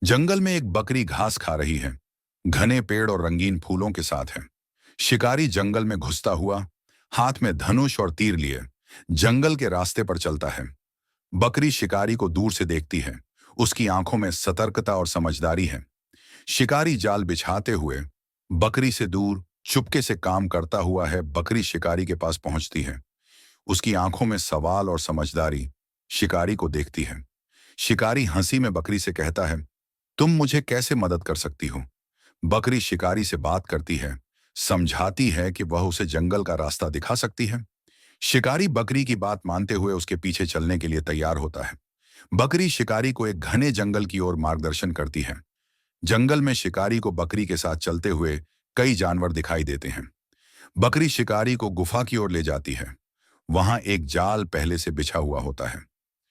जंगल में एक बकरी घास खा रही है। घने पेड़ और रंगीन फूलों के साथ है। शिकारी जंगल में घुसता हुआ, हाथ में धनुष और तीर लिए, जंगल के रास्ते पर चलता है। बकरी शिकारी को दूर से देखती है। उसकी आंखों में सतर्कता और समझदारी है। शिकारी जाल बिछाते हुए बकरी से दूर चुपके से काम करता हुआ है। बकरी शिकारी के पास पहुंचती है। उसकी आंखों में सवाल और समझदारी शिकारी को देखती है। शिकारी हंसी में बकरी से कहता है, तुम मुझे कैसे मदद कर सकती हो? बकरी शिकारी से बात करती है, समझाती है कि वह उसे जंगल का रास्ता दिखा सकती है। शिकारी बकरी की बात मानते हुए उसके पीछे चलने के लिए तैयार होता है। बकरी शिकारी को एक घने जंगल की ओर मार्गदर्शन करती है। जंगल में शिकारी को बकरी के साथ चलते हुए कई जानवर दिखाई देते हैं। बकरी शिकारी को गुफा की ओर ले जाती है। वहां एक जाल पहले से बिछा हुआ होता है।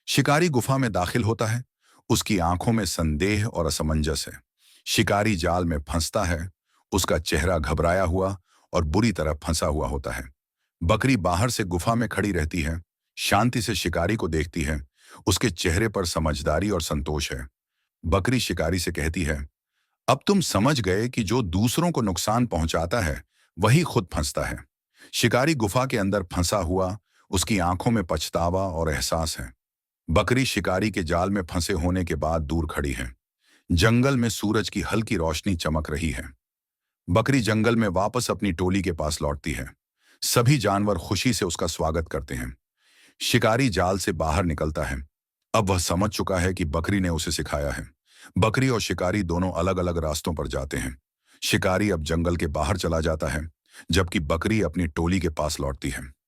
शिकारी गुफा में दाखिल होता है। उसकी आंखों में संदेह और असमंजस है। शिकारी जाल में फंसता है। उसका चेहरा घबराया हुआ और बुरी तरह फंसा हुआ होता है। बकरी बाहर से गुफा में खड़ी रहती है, शांति से शिकारी को देखती है। उसके चेहरे पर समझदारी और संतोष है। बकरी शिकारी से कहती है, अब तुम समझ गए कि जो दूसरों को नुकसान पहुंचाता है वही खुद फंसता है। शिकारी गुफा के अंदर फंसा हुआ, उसकी आंखों में पछतावा और एहसास है। बकरी शिकारी के जाल में फंसे होने के बाद दूर खड़ी है। जंगल में सूरज की हल्की रोशनी चमक रही है। बकरी जंगल में वापस अपनी टोली के पास लौटती है। सभी जानवर खुशी से उसका स्वागत करते हैं। शिकारी जाल से बाहर निकलता है। अब वह समझ चुका है कि बकरी ने उसे सिखाया है। बकरी और शिकारी दोनों अलग अलग रास्तों पर जाते हैं। शिकारी अब जंगल के बाहर चला जाता है, जबकि बकरी अपनी टोली के पास लौटती है।